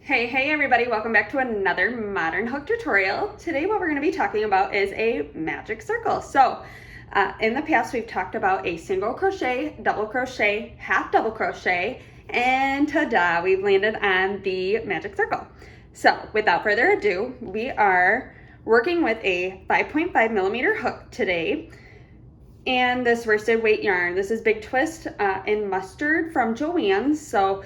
Hey everybody, welcome back to another modern hook tutorial. Today what we're going to be talking about is a magic circle. So in the past we've talked about a single crochet, double crochet, half double crochet, and ta-da, we've landed on the magic circle. So without further ado, we are working with a 5.5 millimeter hook today and this worsted weight yarn. This is Big Twist in Mustard from Joann's. So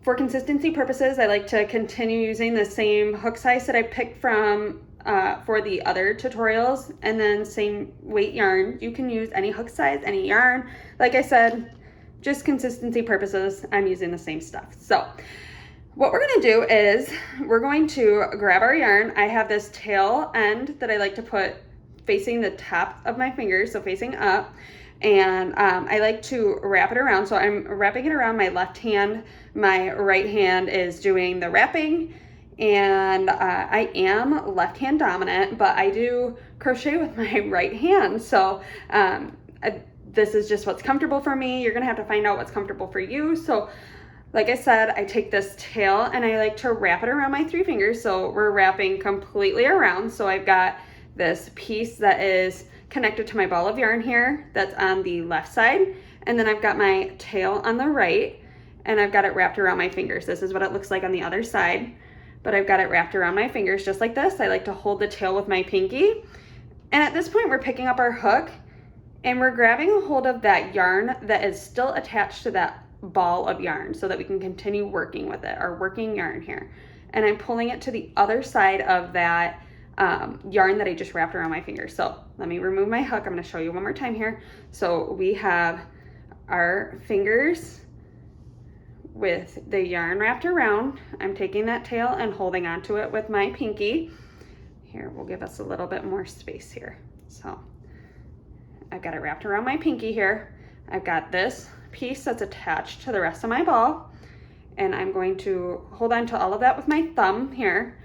for consistency purposes, I like to continue using the same hook size that I picked from for the other tutorials, and then same weight yarn. You can use any hook size, any yarn. Like I said, just consistency purposes, I'm using the same stuff. So what we're gonna do is we're going to grab our yarn. I have this tail end that I like to put facing the top of my fingers, so facing up. And I like to wrap it around. So I'm wrapping it around my left hand. My right hand is doing the wrapping. And I am left hand dominant, but I do crochet with my right hand. So this is just what's comfortable for me. You're gonna have to find out what's comfortable for you. So like I said, I take this tail and I like to wrap it around my 3 fingers. So we're wrapping completely around. So I've got this piece that is connected to my ball of yarn here that's on the left side, and then I've got my tail on the right, and I've got it wrapped around my fingers. This is what it looks like on the other side, but I've got it wrapped around my fingers just like this. I like to hold the tail with my pinky, and at this point we're picking up our hook and we're grabbing a hold of that yarn that is still attached to that ball of yarn so that we can continue working with it, our working yarn here. And I'm pulling it to the other side of that yarn that I just wrapped around my fingers. So let me remove my hook. I'm going to show you one more time here. So we have our fingers with the yarn wrapped around. I'm taking that tail and holding onto it with my pinky. Here, we'll give us a little bit more space here. So I've got it wrapped around my pinky here. I've got this piece that's attached to the rest of my ball, and I'm going to hold on to all of that with my thumb here.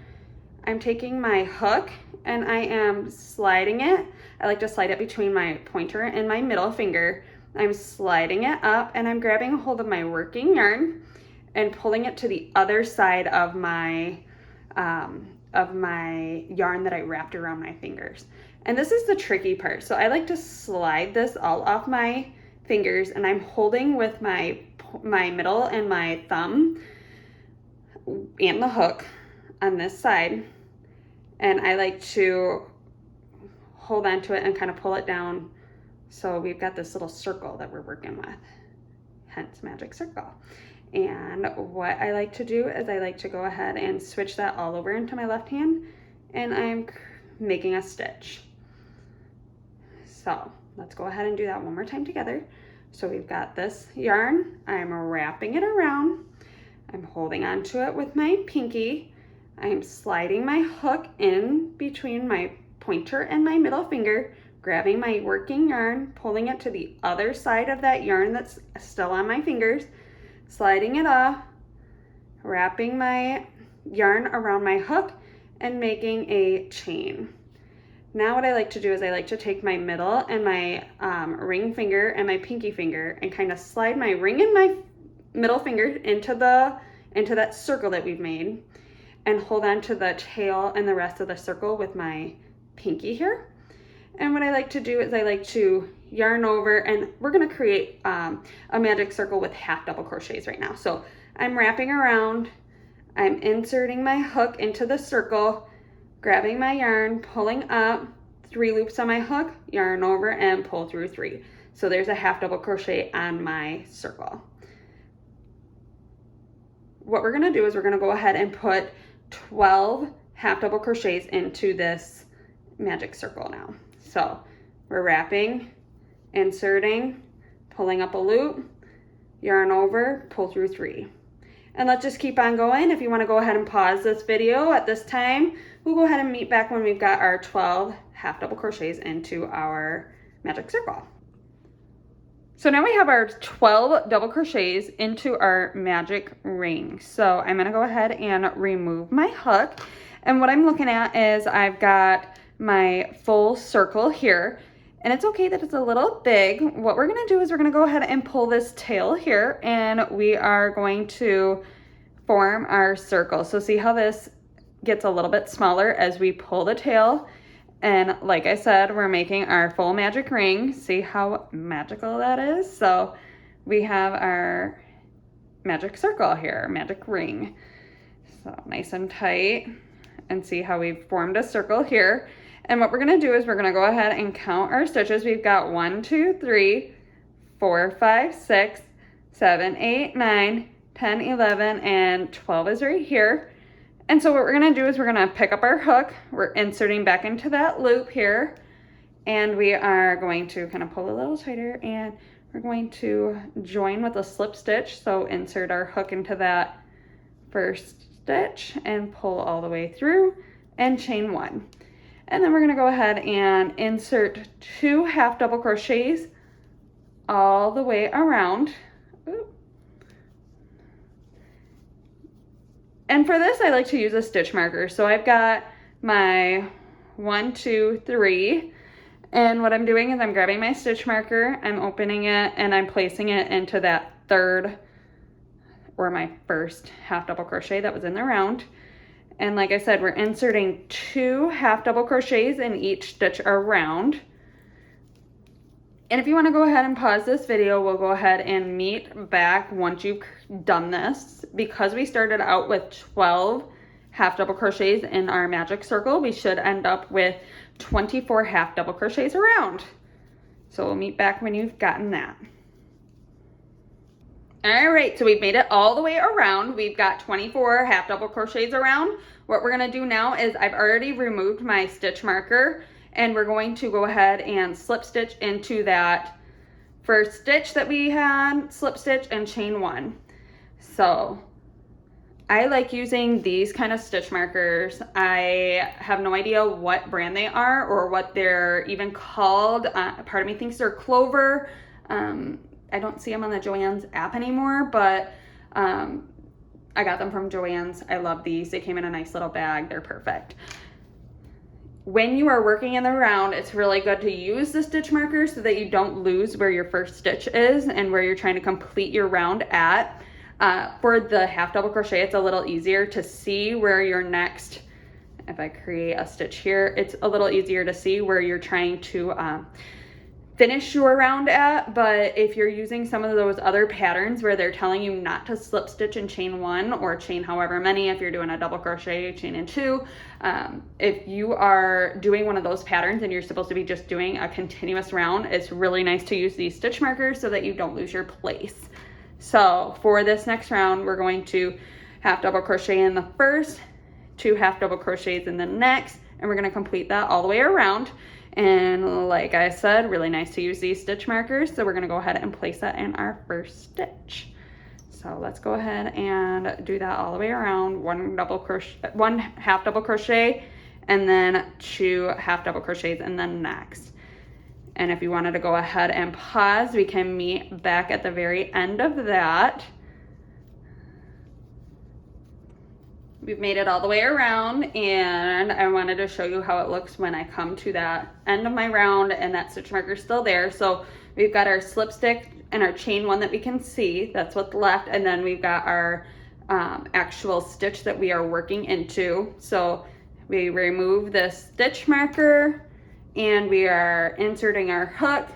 I'm taking my hook and I am sliding it. I like to slide it between my pointer and my middle finger. I'm sliding it up and I'm grabbing a hold of my working yarn and pulling it to the other side of my yarn that I wrapped around my fingers. And this is the tricky part. So I like to slide this all off my fingers, and I'm holding with my middle and my thumb and the hook on this side. And I like to hold on to it and kind of pull it down. So we've got this little circle that we're working with, hence magic circle. And what I like to do is I like to go ahead and switch that all over into my left hand, and I'm making a stitch. So let's go ahead and do that one more time together. So we've got this yarn, I'm wrapping it around, I'm holding onto it with my pinky, I'm sliding my hook in between my pointer and my middle finger, grabbing my working yarn, pulling it to the other side of that yarn that's still on my fingers, sliding it off, wrapping my yarn around my hook, and making a chain. Now what I like to do is I like to take my middle and my ring finger and my pinky finger and kind of slide my ring and my middle finger into that circle that we've made, and hold on to the tail and the rest of the circle with my pinky here. And what I like to do is I like to yarn over, and we're gonna create a magic circle with half double crochets right now. So I'm wrapping around, I'm inserting my hook into the circle, grabbing my yarn, pulling up, 3 loops on my hook, yarn over, and pull through 3. So there's a half double crochet on my circle. What we're gonna do is we're gonna go ahead and put 12 half double crochets into this magic circle now. So we're wrapping, inserting, pulling up a loop, yarn over, pull through 3. And let's just keep on going. If you want to go ahead and pause this video at this time, we'll go ahead and meet back when we've got our 12 half double crochets into our magic circle. So now we have our 12 double crochets into our magic ring. So I'm gonna go ahead and remove my hook. And what I'm looking at is I've got my full circle here, and it's okay that it's a little big. What we're gonna do is we're gonna go ahead and pull this tail here, and we are going to form our circle. So see how this gets a little bit smaller as we pull the tail. And like I said, we're making our full magic ring. See how magical that is? So we have our magic circle here, magic ring. So nice and tight. And see how we've formed a circle here. And what we're gonna do is we're gonna go ahead and count our stitches. We've got 1, 2, 3, 4, 5, 6, 7, 8, 9, 10, 11, and 12 is right here. And so what we're gonna do is we're gonna pick up our hook. We're inserting back into that loop here. And we are going to kind of pull a little tighter, and we're going to join with a slip stitch. So insert our hook into that first stitch and pull all the way through and chain 1. And then we're gonna go ahead and insert 2 half double crochets all the way around. Ooh. And for this, I like to use a stitch marker. So I've got my 1, 2, 3. And what I'm doing is I'm grabbing my stitch marker, I'm opening it, and I'm placing it into that third or my first half double crochet that was in the round. And like I said, we're inserting 2 half double crochets in each stitch around. And if you want to go ahead and pause this video, we'll go ahead and meet back once you've done this. Because we started out with 12 half double crochets in our magic circle, we should end up with 24 half double crochets around. So we'll meet back when you've gotten that. All right, so we've made it all the way around. We've got 24 half double crochets around. What we're gonna do now is I've already removed my stitch marker, and we're going to go ahead and slip stitch into that first stitch that we had, slip stitch and chain 1. So I like using these kind of stitch markers. I have no idea what brand they are or what they're even called. Part of me thinks they're Clover. I don't see them on the Joann's app anymore, but I got them from Joann's. I love these. They came in a nice little bag. They're perfect. When you are working in the round, it's really good to use the stitch markers so that you don't lose where your first stitch is and where you're trying to complete your round at. For the half double crochet, it's a little easier to see where your next, if I create a stitch here, it's a little easier to see where you're trying to finish your round at. But if you're using some of those other patterns where they're telling you not to slip stitch and chain 1 or chain however many, if you're doing a double crochet, chain in 2, if you are doing one of those patterns and you're supposed to be just doing a continuous round, it's really nice to use these stitch markers so that you don't lose your place. So for this next round, we're going to half double crochet in the first, 2 half double crochets in the next, and we're going to complete that all the way around. And like I said, really nice to use these stitch markers. So we're gonna go ahead and place that in our first stitch. So let's go ahead and do that all the way around. 1 half double crochet, and then 2 half double crochets in the next. And if you wanted to go ahead and pause, we can meet back at the very end of that. We've made it all the way around, and I wanted to show you how it looks when I come to that end of my round and that stitch marker is still there. So we've got our slip stitch and our chain 1 that we can see, that's what's left, and then we've got our actual stitch that we are working into. So we remove the stitch marker and we are inserting our hook,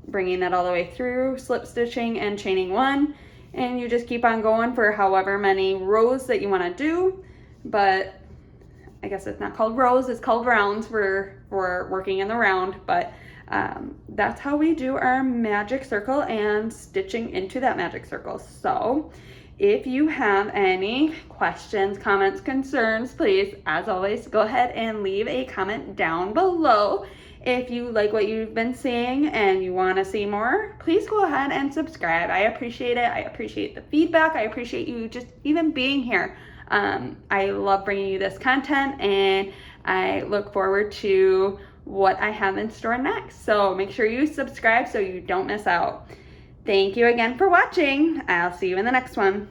bringing that all the way through, slip stitching and chaining 1. And you just keep on going for however many rows that you want to do. But I guess it's not called rows, it's called rounds for working in the round. But that's how we do our magic circle and stitching into that magic circle. So if you have any questions, comments, concerns, please, as always, go ahead and leave a comment down below. If you like what you've been seeing and you want to see more, please go ahead and subscribe. I appreciate it. I appreciate the feedback. I appreciate you just even being here. I love bringing you this content, and I look forward to what I have in store next. So make sure you subscribe so you don't miss out. Thank you again for watching. I'll see you in the next one.